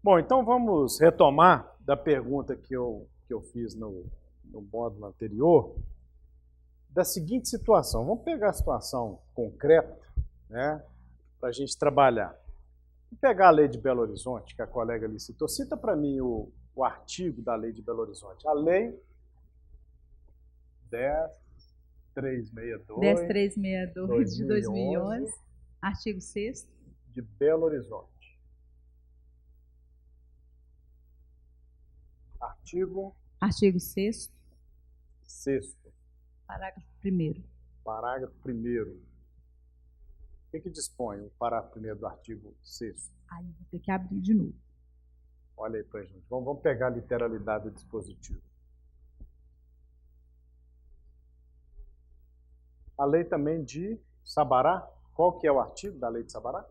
Bom, então vamos retomar da pergunta que eu fiz no módulo anterior, da seguinte situação. Vamos pegar a situação concreta, né, para a gente trabalhar. Vou pegar a lei de Belo Horizonte, que a colega ali citou. Cita para mim o artigo da lei de Belo Horizonte. A lei 10362 de 2011, artigo 6º de Belo Horizonte. Artigo 6º. Parágrafo 1º. Parágrafo 1º. O que dispõe o parágrafo 1º do artigo 6º? Aí vou ter que abrir de novo. Olha aí pra gente. Vamos pegar a literalidade do dispositivo. A lei também de Sabará. Qual que é o artigo da lei de Sabará?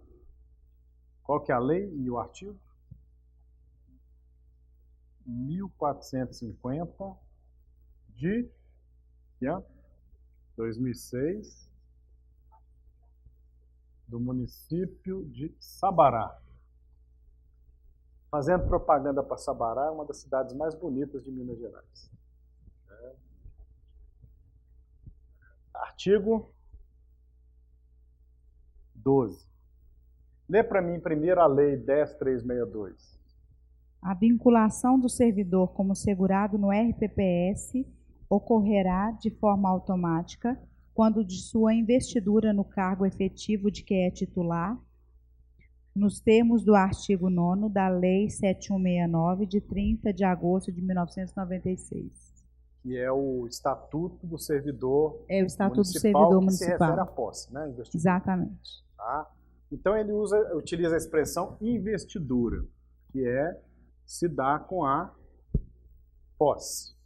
Qual que é a lei e o artigo? 1450 de que ano? 2006, do município de Sabará. Fazendo propaganda para Sabará, uma das cidades mais bonitas de Minas Gerais. Artigo 12. Lê para mim primeiro a lei 10362. A vinculação do servidor como segurado no RPPS ocorrerá de forma automática quando de sua investidura no cargo efetivo de que é titular, nos termos do artigo 9º da Lei 7169, de 30 de agosto de 1996. Que é o Estatuto do Servidor É o Estatuto do Municipal, Servidor que se refere à Municipal. posse, né? Investidura. Exatamente. Tá? Então ele utiliza a expressão investidura, que é se dá com a posse.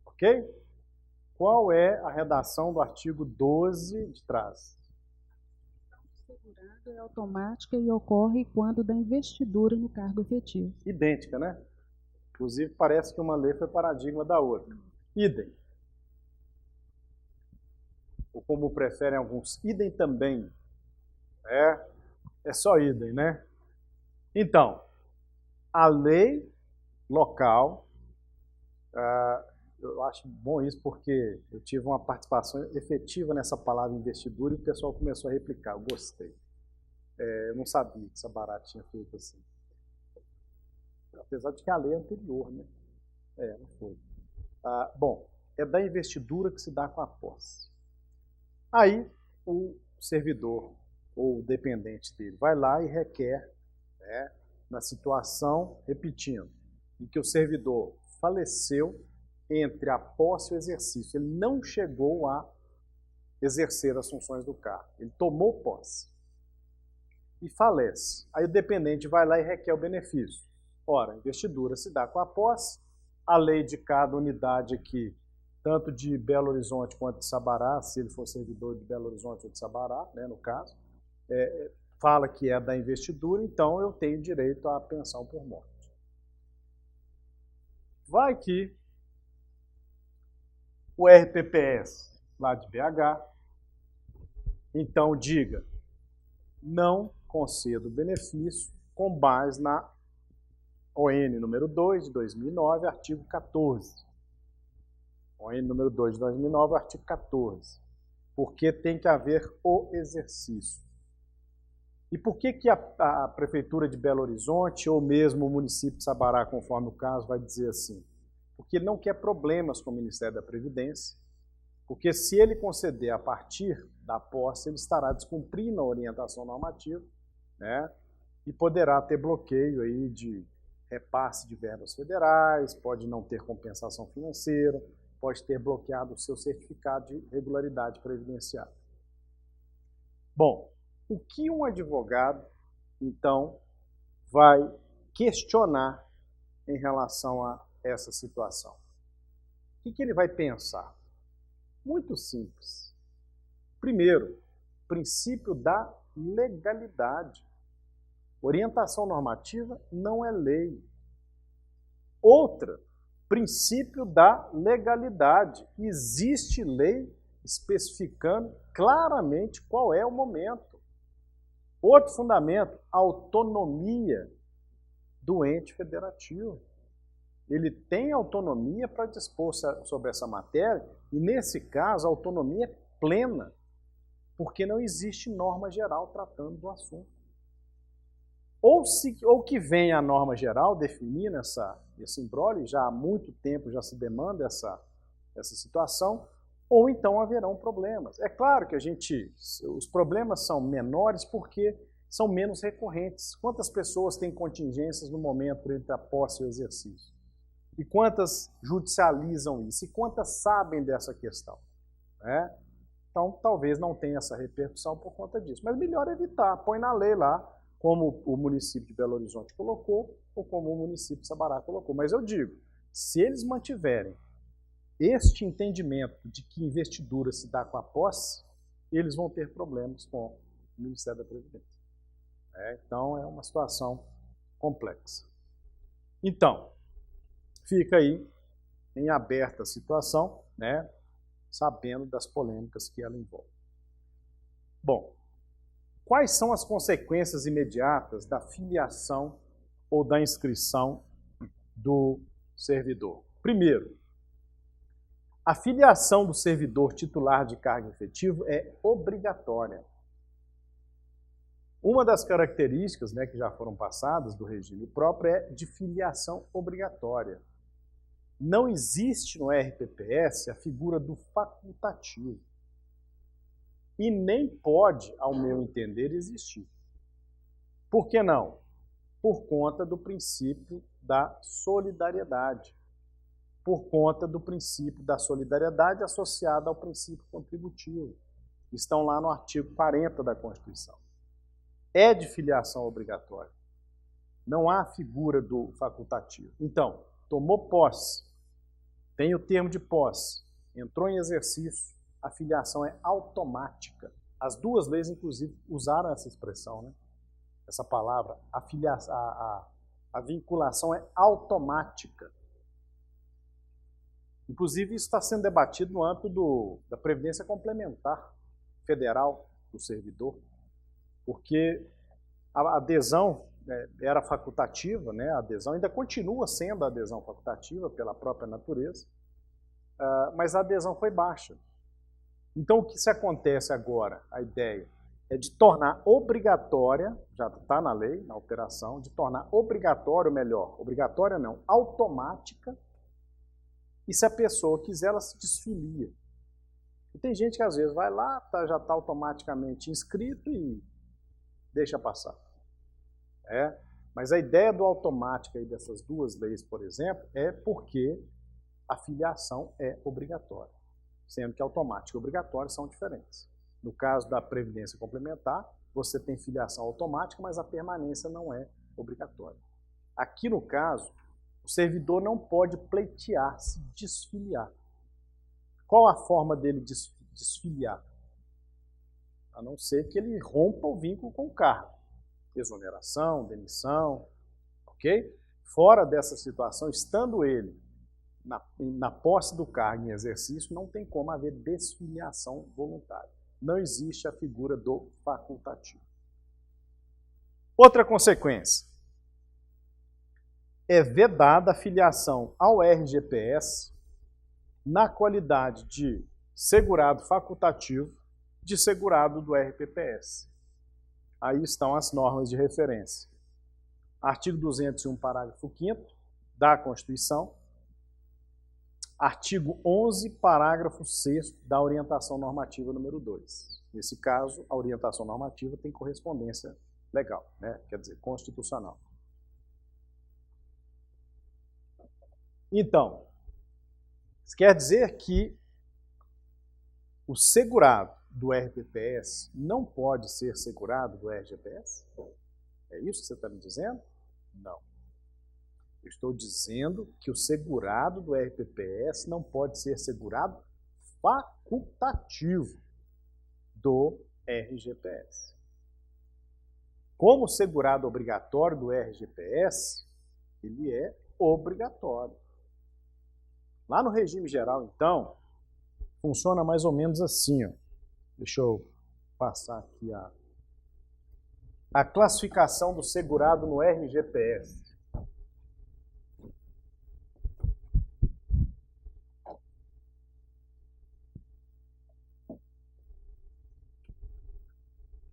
Ok? Qual é a redação do artigo 12 de trás? Segurado é automática e ocorre quando da investidura no cargo efetivo. Idêntica, né? Inclusive parece que uma lei foi paradigma da outra. Idem. Ou como preferem alguns, idem também. É só idem, né? Então, a lei local, eu acho bom isso porque eu tive uma participação efetiva nessa palavra investidura e o pessoal começou a replicar, eu gostei. Eu não sabia que Sabará tinha feito assim. Apesar de que a lei é anterior, né? Não foi. Bom, é da investidura que se dá com a posse. Aí, o servidor ou o dependente dele vai lá e requer, né, na situação, repetindo, em que o servidor faleceu entre a posse e o exercício. Ele não chegou a exercer as funções do cargo. Ele tomou posse e falece. Aí o dependente vai lá e requer o benefício. Ora, a investidura se dá com a posse, a lei de cada unidade aqui, tanto de Belo Horizonte quanto de Sabará, se ele for servidor de Belo Horizonte ou de Sabará, né, no caso, fala que é da investidura, então eu tenho direito à pensão por morte. Vai que o RPPS lá de BH, então diga, não concedo benefício com base na ON número 2 de 2009, artigo 14. ON número 2 de 2009, artigo 14. Porque tem que haver o exercício. E por que a Prefeitura de Belo Horizonte, ou mesmo o município de Sabará, conforme o caso, vai dizer assim? Porque ele não quer problemas com o Ministério da Previdência, porque se ele conceder a partir da posse, ele estará descumprindo a orientação normativa, né? E poderá ter bloqueio aí de repasse de verbas federais, pode não ter compensação financeira, pode ter bloqueado o seu certificado de regularidade previdenciária. Bom, o que um advogado, então, vai questionar em relação a essa situação? O que ele vai pensar? Muito simples. Primeiro, princípio da legalidade. Orientação normativa não é lei. Outra, princípio da legalidade. Existe lei especificando claramente qual é o momento. Outro fundamento, a autonomia do ente federativo. Ele tem autonomia para dispor sobre essa matéria, e nesse caso a autonomia é plena, porque não existe norma geral tratando do assunto. Ou que venha a norma geral definindo esse imbróglio, já há muito tempo já se demanda essa situação, ou então haverão problemas. É claro que os problemas são menores porque são menos recorrentes. Quantas pessoas têm contingências no momento entre a posse e o exercício? E quantas judicializam isso? E quantas sabem dessa questão? Né? Então, talvez não tenha essa repercussão por conta disso. Mas melhor evitar. Põe na lei lá, como o município de Belo Horizonte colocou, ou como o município de Sabará colocou. Mas eu digo, se eles mantiverem este entendimento de que investidura se dá com a posse, eles vão ter problemas com o Ministério da Previdência. Então, é uma situação complexa. Então, fica aí em aberta a situação, né, sabendo das polêmicas que ela envolve. Bom, quais são as consequências imediatas da filiação ou da inscrição do servidor? Primeiro, a filiação do servidor titular de cargo efetivo é obrigatória. Uma das características, né, que já foram passadas do regime próprio é de filiação obrigatória. Não existe no RPPS a figura do facultativo. E nem pode, ao meu entender, existir. Por que não? Por conta do princípio da solidariedade. Por conta do princípio da solidariedade associada ao princípio contributivo. Estão lá no artigo 40 da Constituição. É de filiação obrigatória. Não há figura do facultativo. Então, tomou posse, tem o termo de posse, entrou em exercício, a filiação é automática. As duas leis, inclusive, usaram essa expressão, né? Essa palavra, a vinculação é automática. Inclusive, isso está sendo debatido no âmbito da Previdência Complementar Federal do servidor, porque a adesão era facultativa, né? A adesão ainda continua sendo a adesão facultativa pela própria natureza, mas a adesão foi baixa. Então, o que se acontece agora, a ideia, é de tornar obrigatória, já está na lei, na operação, de tornar obrigatório, melhor, obrigatória não, automática, e se a pessoa quiser, ela se desfilia. E tem gente que às vezes vai lá, já está automaticamente inscrito e deixa passar. Mas a ideia do automático aí dessas duas leis, por exemplo, é porque a filiação é obrigatória, sendo que automático e obrigatório são diferentes. No caso da Previdência Complementar, você tem filiação automática, mas a permanência não é obrigatória. Aqui no caso, o servidor não pode pleitear, se desfiliar. Qual a forma dele desfiliar? A não ser que ele rompa o vínculo com o cargo. Exoneração, demissão, ok? Fora dessa situação, estando ele na posse do cargo em exercício, não tem como haver desfiliação voluntária. Não existe a figura do facultativo. Outra consequência. É vedada a filiação ao RGPS na qualidade de segurado facultativo de segurado do RPPS. Aí estão as normas de referência. Artigo 201, parágrafo 5º da Constituição. Artigo 11, parágrafo 6º da orientação normativa número 2. Nesse caso, a orientação normativa tem correspondência legal, né? Quer dizer, constitucional. Então, isso quer dizer que o segurado do RPPS não pode ser segurado do RGPS? É isso que você está me dizendo? Não. Eu estou dizendo que o segurado do RPPS não pode ser segurado facultativo do RGPS. Como segurado obrigatório do RGPS, ele é obrigatório. Lá no regime geral, então, funciona mais ou menos assim. Ó. Deixa eu passar aqui a classificação do segurado no RGPS.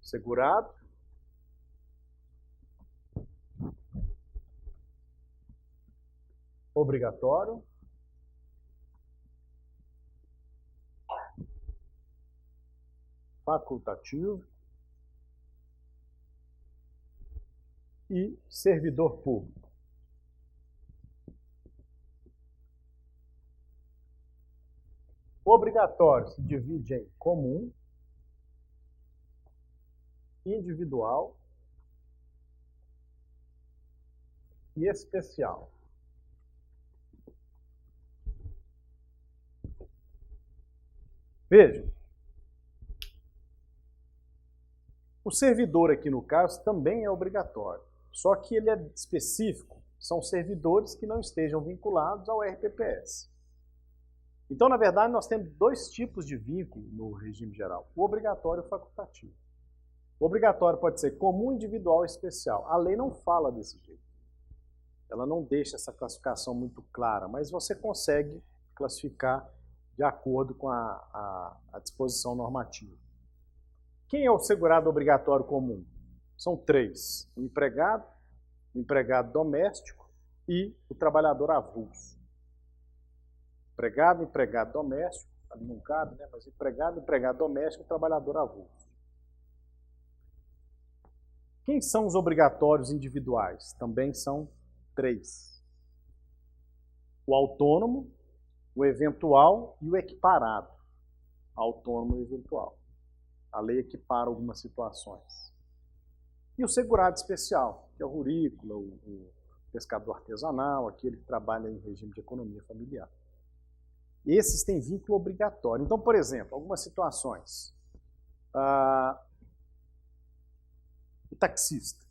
Segurado. Obrigatório. Facultativo. E servidor público. Obrigatório se divide em comum, individual e especial. Veja, o servidor aqui no caso também é obrigatório, só que ele é específico, são servidores que não estejam vinculados ao RPPS. Então, na verdade, nós temos dois tipos de vínculo no regime geral, o obrigatório e o facultativo. O obrigatório pode ser comum, individual e especial. A lei não fala desse jeito. Ela não deixa essa classificação muito clara, mas você consegue classificar de acordo com a disposição normativa. Quem é o segurado obrigatório comum? São três: o empregado doméstico e o trabalhador avulso. Empregado doméstico, ali não cabe, né? Mas empregado doméstico e trabalhador avulso. Quem são os obrigatórios individuais? Também são três: o autônomo, o eventual e o equiparado. Autônomo e eventual. A lei equipara algumas situações. E o segurado especial, que é o rurícola, o pescador artesanal, aquele que trabalha em regime de economia familiar. Esses têm vínculo obrigatório. Então, por exemplo, algumas situações. O taxista,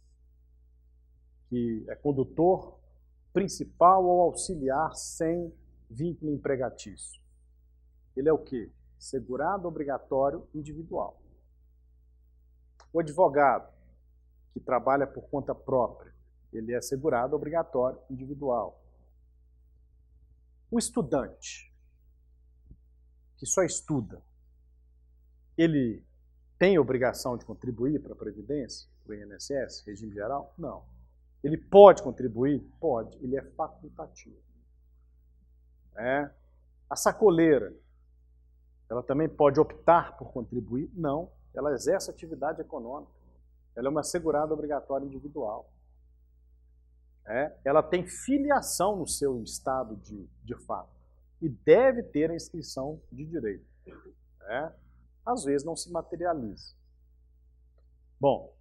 que é condutor principal ou auxiliar sem vínculo empregatício. Ele é o quê? Segurado obrigatório individual. O advogado, que trabalha por conta própria, ele é segurado obrigatório individual. O estudante, que só estuda, ele tem obrigação de contribuir para a Previdência, para o INSS, regime geral? Não. Ele pode contribuir? Pode. Ele é facultativo. A sacoleira, ela também pode optar por contribuir? Não. Ela exerce atividade econômica. Ela é uma segurada obrigatória individual. Ela tem filiação no seu estado de fato e deve ter a inscrição de direito. Às vezes não se materializa. Bom,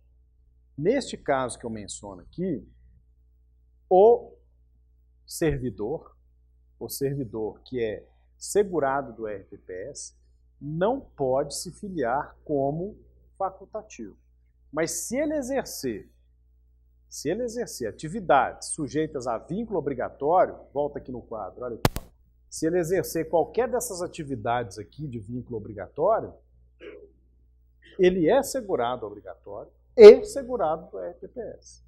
neste caso que eu menciono aqui, o servidor que é segurado do RPPS, não pode se filiar como facultativo. Mas se ele exercer atividades sujeitas a vínculo obrigatório, volta aqui no quadro, olha aqui. Se ele exercer qualquer dessas atividades aqui de vínculo obrigatório, ele é segurado obrigatório e segurado do RPPS.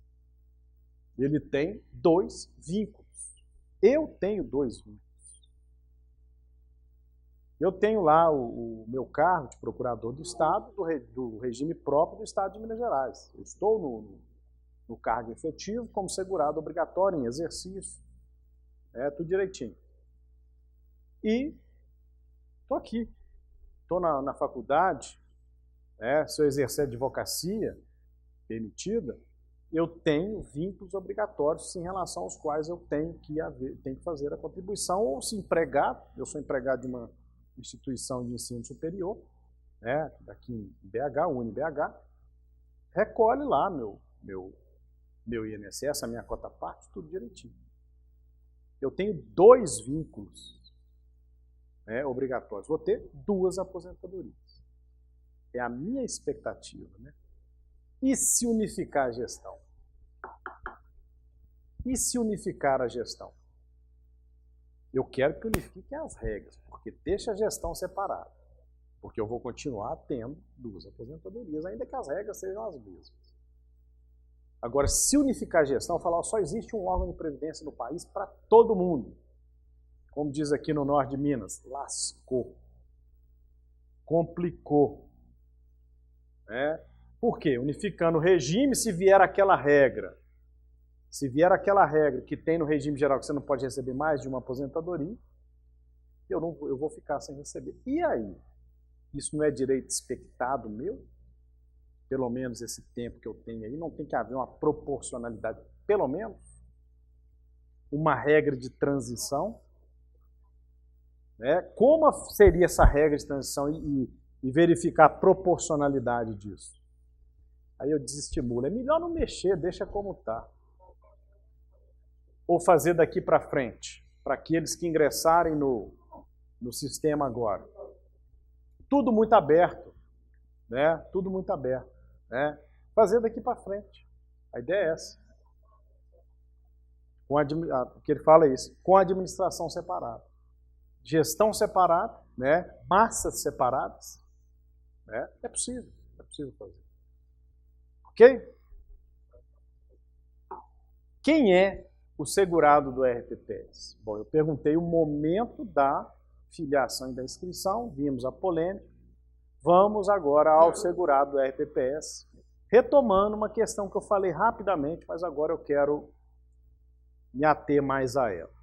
Ele tem dois vínculos. Eu tenho dois vínculos. Eu tenho lá o meu cargo de procurador do Estado, do regime próprio do Estado de Minas Gerais. Eu estou no cargo efetivo como segurado obrigatório em exercício. Tudo direitinho. E estou aqui. Estou na faculdade. Se eu exercer advocacia permitida, eu tenho vínculos obrigatórios em relação aos quais eu tenho que fazer a contribuição, ou se empregado, eu sou empregado de uma instituição de ensino superior, daqui em BH, UniBH, recolhe lá meu INSS, a minha cota parte, tudo direitinho. Eu tenho dois vínculos obrigatórios. Vou ter duas aposentadorias. É a minha expectativa. E se unificar a gestão? E se unificar a gestão? Eu quero que unifiquem as regras, porque deixa a gestão separada. Porque eu vou continuar tendo duas aposentadorias, ainda que as regras sejam as mesmas. Agora, se unificar a gestão, falar só existe um órgão de previdência no país para todo mundo. Como diz aqui no norte de Minas, lascou. Complicou. Por quê? Unificando o regime, se vier aquela regra que tem no regime geral que você não pode receber mais de uma aposentadoria, eu vou ficar sem receber. E aí? Isso não é direito expectado meu? Pelo menos esse tempo que eu tenho aí, não tem que haver uma proporcionalidade, pelo menos uma regra de transição? Como seria essa regra de transição e verificar a proporcionalidade disso? Aí eu desestimulo. É melhor não mexer, deixa como está. Ou fazer daqui para frente, para aqueles que ingressarem no sistema agora. Tudo muito aberto, Tudo muito aberto, Fazer daqui para frente. A ideia é essa. Que ele fala isso, com a administração separada. Gestão separada, massas separadas, é possível fazer. Ok? Quem é o segurado do RPPS? Bom, eu perguntei o momento da filiação e da inscrição, vimos a polêmica. Vamos agora ao segurado do RPPS, retomando uma questão que eu falei rapidamente, mas agora eu quero me ater mais a ela.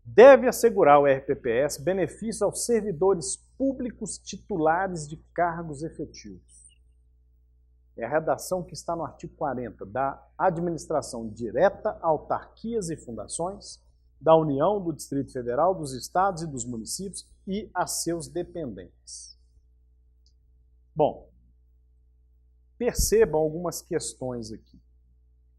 Deve assegurar o RPPS benefícios aos servidores públicos titulares de cargos efetivos. É a redação que está no artigo 40 da administração direta, autarquias e fundações, da União, do Distrito Federal, dos estados e dos municípios e a seus dependentes. Bom, percebam algumas questões aqui.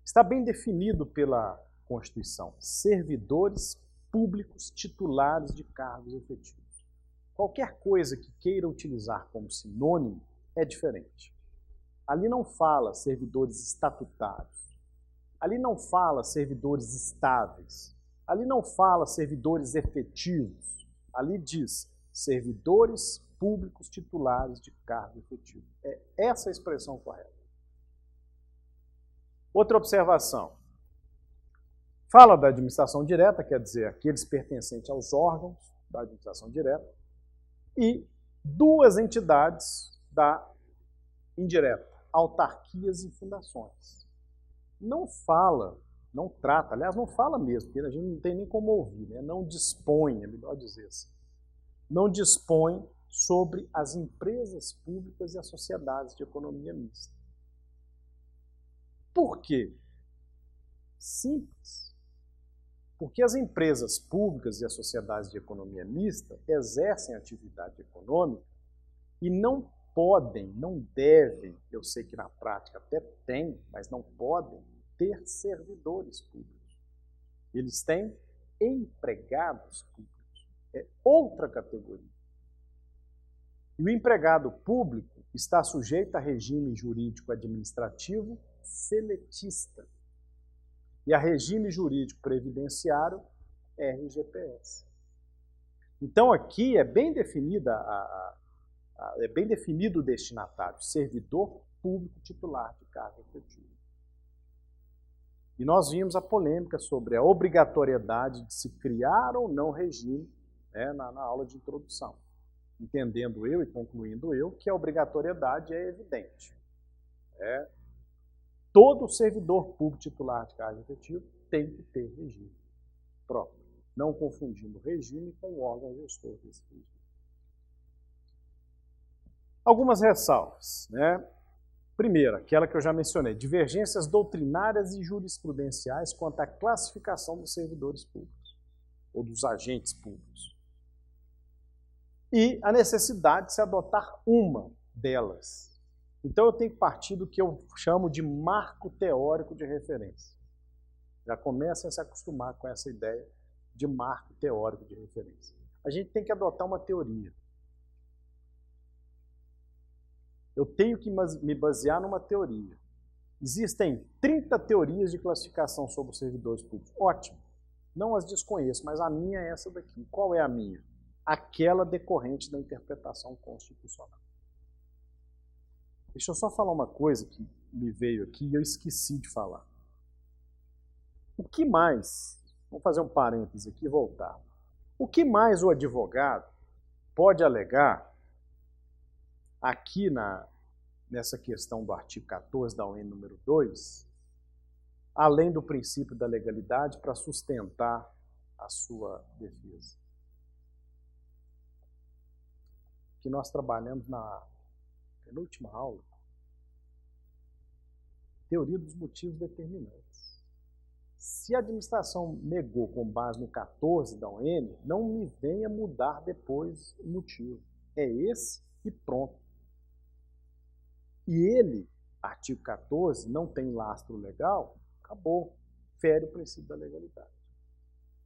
Está bem definido pela Constituição, servidores públicos titulares de cargos efetivos. Qualquer coisa que queira utilizar como sinônimo é diferente. Ali não fala servidores estatutários. Ali não fala servidores estáveis. Ali não fala servidores efetivos. Ali diz servidores públicos titulares de cargo efetivo. É essa a expressão correta. Outra observação. Fala da administração direta, quer dizer, aqueles pertencentes aos órgãos da administração direta, e duas entidades da indireta, autarquias e fundações. Não fala, não trata, aliás, não fala mesmo, porque a gente não tem nem como ouvir, não dispõe, é melhor dizer assim, não dispõe sobre as empresas públicas e as sociedades de economia mista. Por quê? Simples. Porque as empresas públicas e as sociedades de economia mista exercem atividade econômica e não podem, não devem, eu sei que na prática até tem, mas não podem ter servidores públicos. Eles têm empregados públicos. É outra categoria. E o empregado público está sujeito a regime jurídico administrativo seletista e a regime jurídico previdenciário RGPS. Então aqui é bem definido o destinatário, servidor público titular de cargo efetivo. E nós vimos a polêmica sobre a obrigatoriedade de se criar ou não regime na aula de introdução. Entendendo eu e concluindo eu que a obrigatoriedade é evidente. Todo servidor público titular de cargo efetivo tem que ter regime próprio, não confundindo regime com o órgão gestor desse regime. Algumas ressalvas. Primeira, aquela que eu já mencionei, divergências doutrinárias e jurisprudenciais quanto à classificação dos servidores públicos, ou dos agentes públicos. E a necessidade de se adotar uma delas. Então eu tenho que partir do que eu chamo de marco teórico de referência. Já comecem a se acostumar com essa ideia de marco teórico de referência. A gente tem que adotar uma teoria. Eu tenho que me basear numa teoria. Existem 30 teorias de classificação sobre os servidores públicos. Ótimo. Não as desconheço, mas a minha é essa daqui. Qual é a minha? Aquela decorrente da interpretação constitucional. Deixa eu só falar uma coisa que me veio aqui e eu esqueci de falar. O que mais, vamos fazer um parêntese aqui e voltar. O que mais o advogado pode alegar aqui nessa questão do artigo 14 da ON número 2, além do princípio da legalidade, para sustentar a sua defesa? Que nós trabalhamos na penúltima aula, teoria dos motivos determinantes. Se a administração negou com base no 14 da ON, não me venha mudar depois o motivo. É esse e pronto. E ele, artigo 14, não tem lastro legal, acabou. Fere o princípio da legalidade.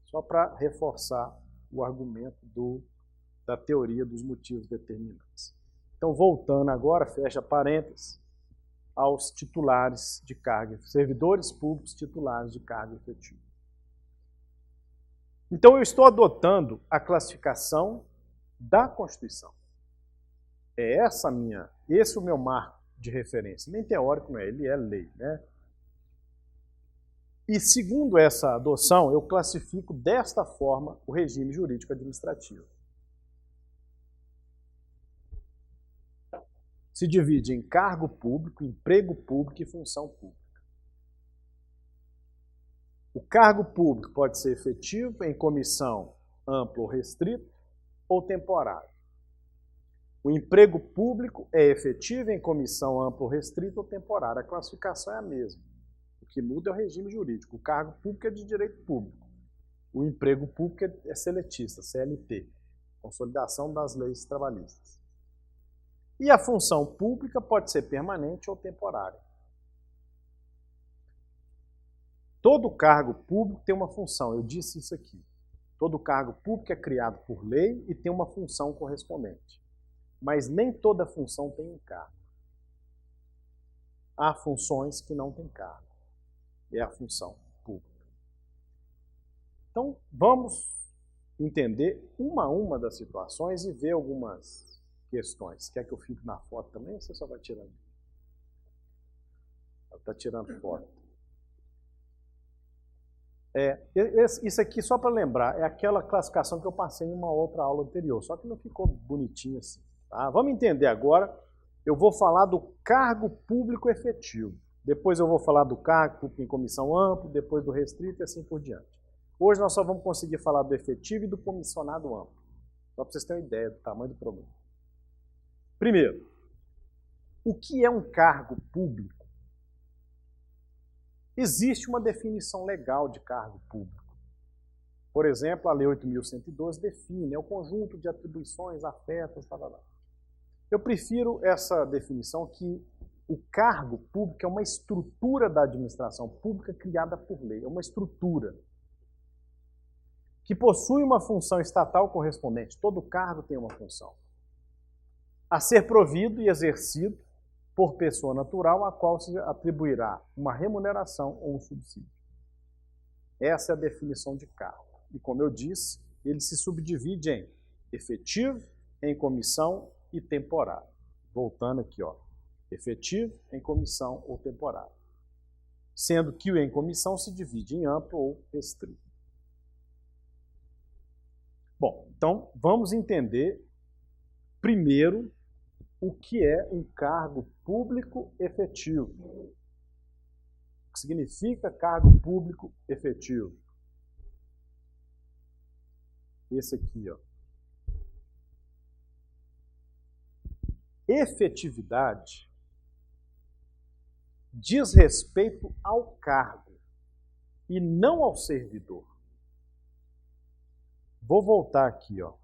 Só para reforçar o argumento da teoria dos motivos determinantes. Então, voltando agora, fecha parênteses, aos titulares de carga, servidores públicos titulares de carga efetiva. Então, eu estou adotando a classificação da Constituição. Esse é o meu marco de referência. Nem teórico não é, ele é lei, né? E segundo essa adoção, eu classifico desta forma o regime jurídico administrativo. Se divide em cargo público, emprego público e função pública. O cargo público pode ser efetivo em comissão ampla ou restrito ou temporário. O emprego público é efetivo em comissão ampla ou restrita ou temporária. A classificação é a mesma. O que muda é o regime jurídico. O cargo público é de direito público. O emprego público é seletista, CLT, Consolidação das Leis Trabalhistas. E a função pública pode ser permanente ou temporária. Todo cargo público tem uma função, eu disse isso aqui. Todo cargo público é criado por lei e tem uma função correspondente. Mas nem toda função tem um cargo. Há funções que não têm cargo. É a função pública. Então, vamos entender uma a uma das situações e ver algumas questões. Quer que eu fique na foto também ou você só vai tirando? Ela está tirando foto. Isso aqui, só para lembrar, é aquela classificação que eu passei em uma outra aula anterior, só que não ficou bonitinho assim. Tá? Vamos entender agora, eu vou falar do cargo público efetivo. Depois eu vou falar do cargo público em comissão ampla, depois do restrito e assim por diante. Hoje nós só vamos conseguir falar do efetivo e do comissionado amplo. Só para vocês terem uma ideia do tamanho do problema. Primeiro, o que é um cargo público? Existe uma definição legal de cargo público. Por exemplo, a Lei 8.112 define, é o conjunto de atribuições, afetos, tal. Eu prefiro essa definição que o cargo público é uma estrutura da administração pública criada por lei, é uma estrutura que possui uma função estatal correspondente. Todo cargo tem uma função a ser provido e exercido por pessoa natural, a qual se atribuirá uma remuneração ou um subsídio. Essa é a definição de cargo. E como eu disse, ele se subdivide em efetivo, em comissão e temporário. Voltando aqui, ó, efetivo, em comissão ou temporário. Sendo que o em comissão se divide em amplo ou restrito. Bom, então vamos entender primeiro o que é um cargo público efetivo. O que significa cargo público efetivo? Esse aqui, ó. Efetividade diz respeito ao cargo e não ao servidor. Vou voltar aqui, ó.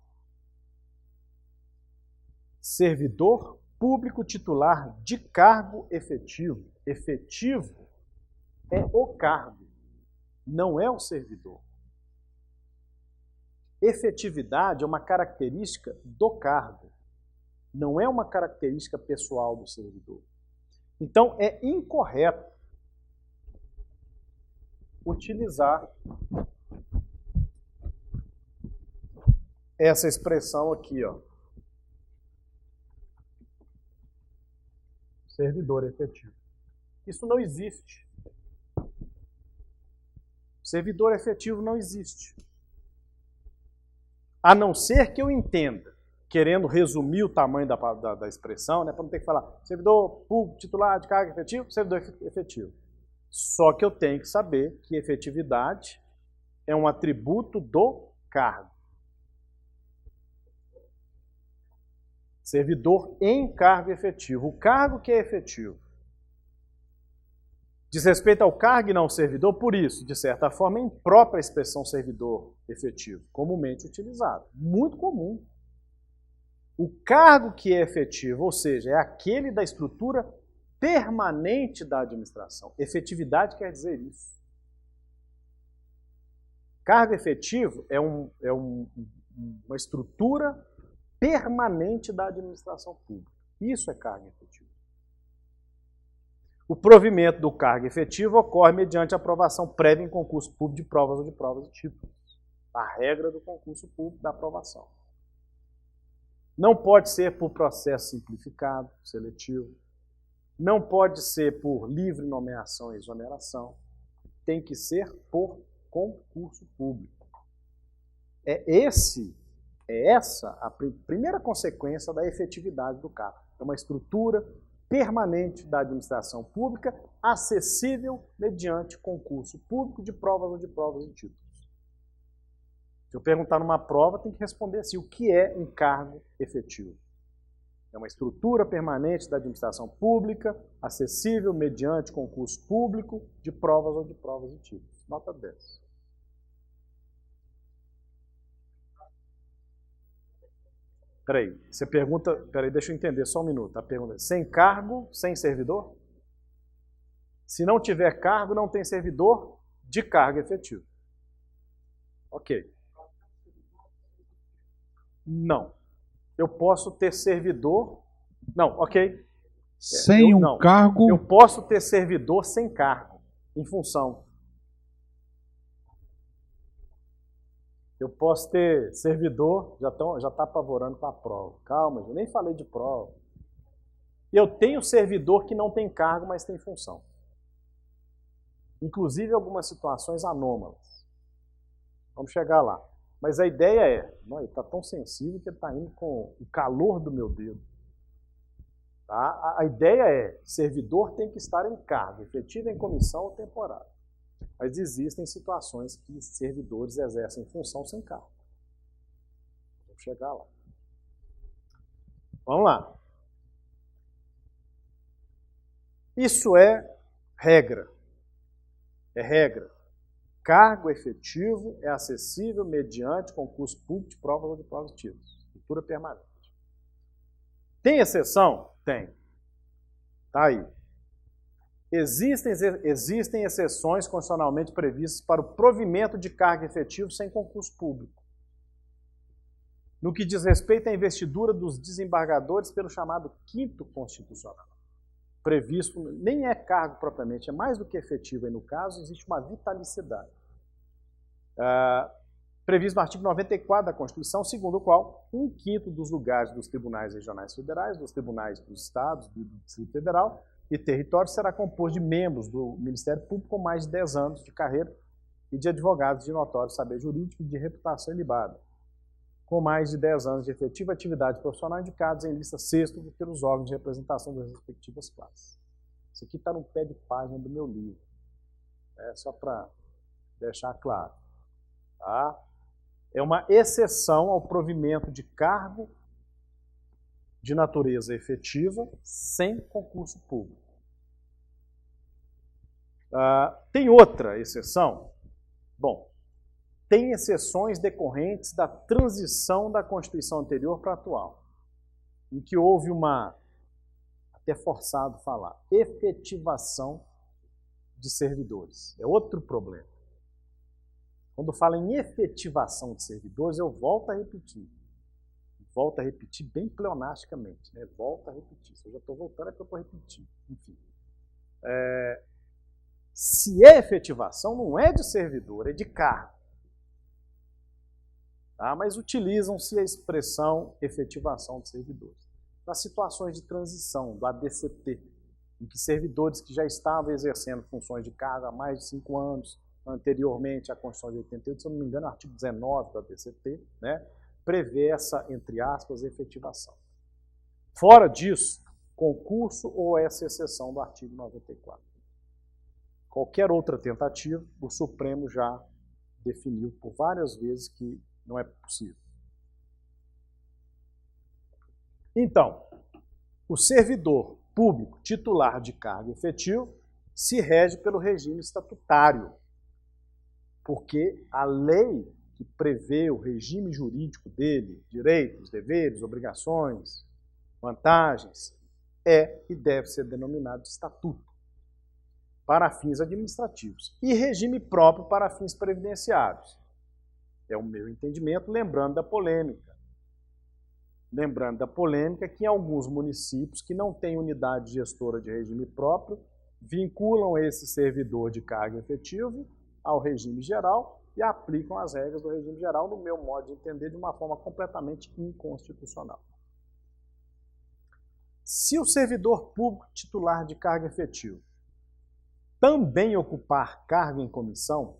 Servidor público titular de cargo efetivo. Efetivo é o cargo, não é o servidor. Efetividade é uma característica do cargo, não é uma característica pessoal do servidor. Então, é incorreto utilizar essa expressão aqui, ó. servidor efetivo. Isso não existe. Servidor efetivo não existe. A não ser que eu entenda, querendo resumir o tamanho da expressão, né, para não ter que falar servidor público titular de cargo efetivo, servidor efetivo. Só que eu tenho que saber que efetividade é um atributo do cargo. Servidor em cargo efetivo. O cargo que é efetivo. Diz respeito ao cargo e não ao servidor, por isso, de certa forma, é imprópria a expressão servidor efetivo, comumente utilizado. Muito comum. O cargo que é efetivo, ou seja, é aquele da estrutura permanente da administração. Efetividade quer dizer isso. Cargo efetivo é uma estrutura permanente da administração pública. Isso é cargo efetivo. O provimento do cargo efetivo ocorre mediante aprovação prévia em concurso público de provas ou de provas de títulos. A regra do concurso público da aprovação. Não pode ser por processo simplificado, seletivo. Não pode ser por livre nomeação e exoneração. Tem que ser por concurso público. É essa a primeira consequência da efetividade do cargo. É uma estrutura permanente da administração pública, acessível mediante concurso público de provas ou de provas de títulos. Se eu perguntar numa prova, tem que responder assim, o que é um cargo efetivo? É uma estrutura permanente da administração pública, acessível mediante concurso público de provas ou de provas de títulos. Nota 10. Peraí, você pergunta... Peraí, deixa eu entender só um minuto. A pergunta é, sem cargo, sem servidor? Se não tiver cargo, não tem servidor de cargo efetivo. Ok. Não. Eu posso ter servidor... Não, ok. Sem um cargo... Eu posso ter servidor sem cargo, em função. Eu posso ter servidor, já está apavorando com a prova. Calma, eu nem falei de prova. Eu tenho servidor que não tem cargo, mas tem função. Inclusive algumas situações anômalas. Vamos chegar lá. Mas a ideia é, não, ele está tão sensível que ele está indo com o calor do meu dedo. Tá? A ideia é, servidor tem que estar em cargo, efetivo em comissão ou temporário. Mas existem situações que servidores exercem função sem cargo. Vamos chegar lá. Vamos lá. Isso é regra. É regra. Cargo efetivo é acessível mediante concurso público de provas ou de provas de títulos. Estrutura permanente. Tem exceção? Tem. Tá aí. Existem exceções constitucionalmente previstas para o provimento de cargo efetivo sem concurso público. No que diz respeito à investidura dos desembargadores pelo chamado quinto constitucional. Previsto, nem é cargo propriamente, é mais do que efetivo aí no caso, existe uma vitalicidade. Previsto no artigo 94 da Constituição, segundo o qual 1/5 dos lugares dos tribunais regionais federais, dos tribunais dos estados, do Distrito Federal e território será composto de membros do Ministério Público com mais de 10 anos de carreira e de advogados de notório saber jurídico e de reputação ilibada, com mais de 10 anos de efetiva atividade profissional indicados em lista sexta pelos órgãos de representação das respectivas classes. Isso aqui está no pé de página do meu livro. Só para deixar claro. Tá? É uma exceção ao provimento de cargo de natureza efetiva sem concurso público. Tem outra exceção? Bom, tem exceções decorrentes da transição da Constituição anterior para a atual, em que houve uma, até forçado falar, efetivação de servidores. É outro problema. Quando fala em efetivação de servidores, eu volto a repetir. Volto a repetir bem pleonasticamente, né? Volto a repetir. Se eu já estou voltando, é para eu repetir. Enfim. Se é efetivação, não é de servidor, é de cargo. Tá? Mas utilizam-se a expressão efetivação de servidores. Nas situações de transição, do ADCT, em que servidores que já estavam exercendo funções de cargo há mais de 5 anos, anteriormente à Constituição de 88, se eu não me engano, o artigo 19 da DCT, né, prevê essa, entre aspas, efetivação. Fora disso, concurso ou essa exceção do artigo 94. Qualquer outra tentativa, o Supremo já definiu por várias vezes que não é possível. Então, o servidor público titular de cargo efetivo se rege pelo regime estatutário, porque a lei que prevê o regime jurídico dele, direitos, deveres, obrigações, vantagens, é e deve ser denominado estatuto para fins administrativos e regime próprio para fins previdenciários. É o meu entendimento, lembrando da polêmica. Lembrando da polêmica que em alguns municípios que não têm unidade gestora de regime próprio, vinculam esse servidor de cargo efetivo ao regime geral e aplicam as regras do regime geral, no meu modo de entender, de uma forma completamente inconstitucional. Se o servidor público titular de cargo efetivo também ocupar cargo em comissão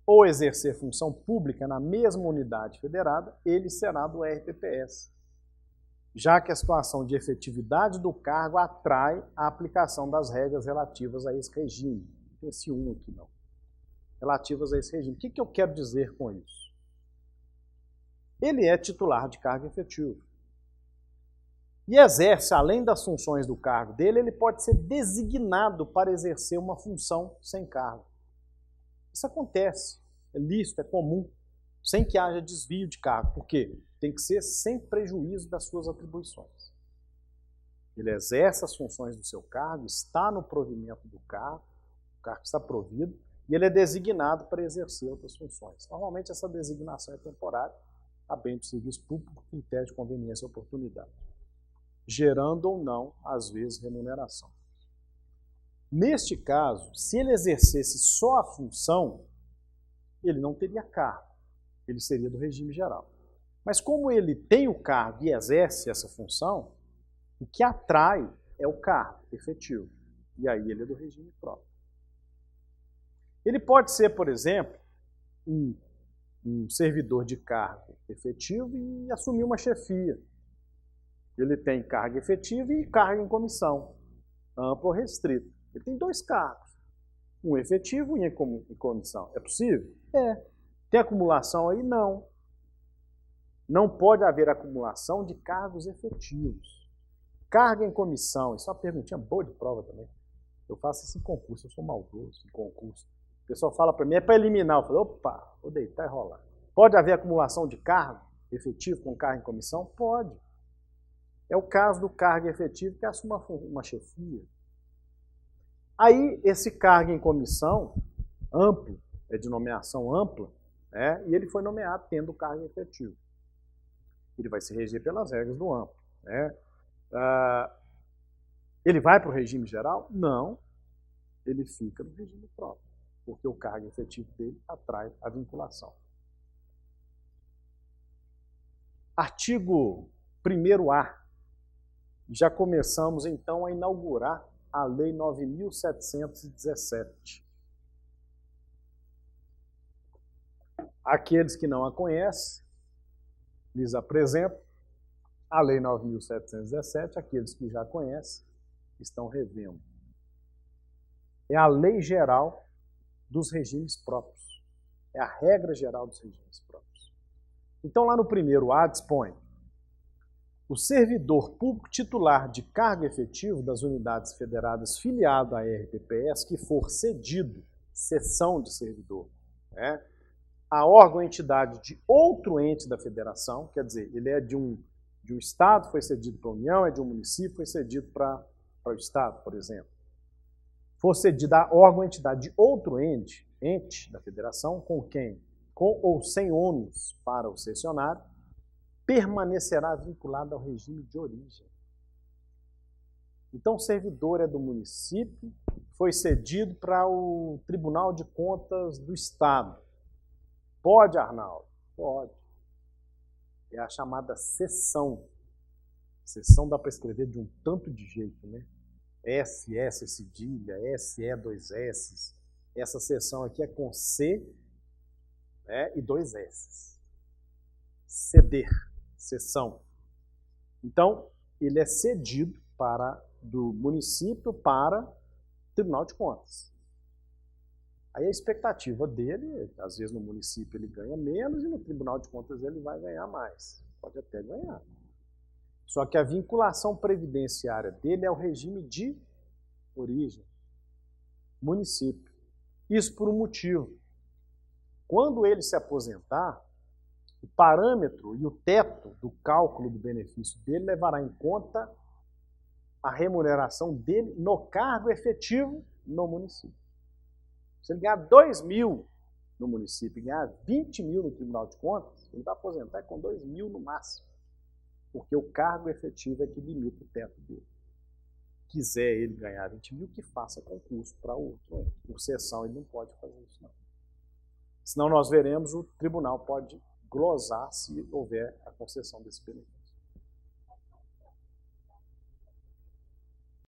ou exercer função pública na mesma unidade federada, ele será do RPPS, já que a situação de efetividade do cargo atrai a aplicação das regras relativas a esse regime. Tem esse aqui não. Relativas a esse regime. O que eu quero dizer com isso? Ele é titular de cargo efetivo. E exerce, além das funções do cargo dele, ele pode ser designado para exercer uma função sem cargo. Isso acontece, é lícito, é comum, sem que haja desvio de cargo. Por quê? Tem que ser sem prejuízo das suas atribuições. Ele exerce as funções do seu cargo, está no provimento do cargo, o cargo está provido, e ele é designado para exercer outras funções. Normalmente essa designação é temporária, a bem do serviço público, critério de conveniência e oportunidade, gerando ou não, às vezes, remuneração. Neste caso, se ele exercesse só a função, ele não teria cargo, ele seria do regime geral. Mas como ele tem o cargo e exerce essa função, o que atrai é o cargo efetivo. E aí ele é do regime próprio. Ele pode ser, por exemplo, um servidor de cargo efetivo e assumir uma chefia. Ele tem cargo efetivo e cargo em comissão, amplo ou restrito. Ele tem 2 cargos, um efetivo e um em comissão. É possível? É. Tem acumulação aí? Não. Não pode haver acumulação de cargos efetivos. Cargo em comissão, isso é uma perguntinha boa de prova também. Eu faço isso em concurso, eu sou maldoso em concurso. O pessoal fala para mim, é para eliminar. Eu falo, opa, vou deitar e rolar. Pode haver acumulação de cargo efetivo com cargo em comissão? Pode. É o caso do cargo efetivo que assume uma chefia. Aí, esse cargo em comissão, amplo, é de nomeação ampla, né, e ele foi nomeado tendo o cargo efetivo. Ele vai se reger pelas regras do amplo. Né? Ele vai para o regime geral? Não. Ele fica no regime próprio, porque o cargo efetivo dele atrai a vinculação. Artigo 1º-A. Já começamos, então, a inaugurar a Lei 9.717. Aqueles que não a conhecem, lhes apresento a Lei 9.717, aqueles que já conhecem, estão revendo. É a lei geral dos regimes próprios. É a regra geral dos regimes próprios. Então, lá no 1º-A dispõe: o servidor público titular de cargo efetivo das unidades federadas filiado à RPPS que for cedido, cessão de servidor, né, a órgão ou entidade de outro ente da federação, quer dizer, ele é de um estado, foi cedido para a União, é de um município, foi cedido para o estado, por exemplo. For cedido a órgão ou entidade de outro ente da federação, com ou sem ônus para o cessionário, permanecerá vinculado ao regime de origem. Então, o servidor é do município, foi cedido para o Tribunal de Contas do Estado. Pode, Arnaldo? Pode. É a chamada cessão. Cessão dá para escrever de um tanto de jeito, né? SS cedilha, SE 2S. Essa seção aqui é com C, né, e 2 S. Ceder, seção. Então, ele é cedido do município para o Tribunal de Contas. Aí a expectativa dele, às vezes no município ele ganha menos e no Tribunal de Contas ele vai ganhar mais. Pode até ganhar. Só que a vinculação previdenciária dele é o regime de origem, município. Isso por um motivo. Quando ele se aposentar, o parâmetro e o teto do cálculo do benefício dele levará em conta a remuneração dele no cargo efetivo no município. Se ele ganhar 2 mil no município e ganhar 20 mil no Tribunal de Contas, ele vai aposentar com 2 mil no máximo. Porque o cargo efetivo é que limita o teto dele. Quiser ele ganhar 20 mil, que faça concurso para outro. Por sessão ele não pode fazer isso, não. Senão nós veremos, o tribunal pode glosar se houver a concessão desse benefício.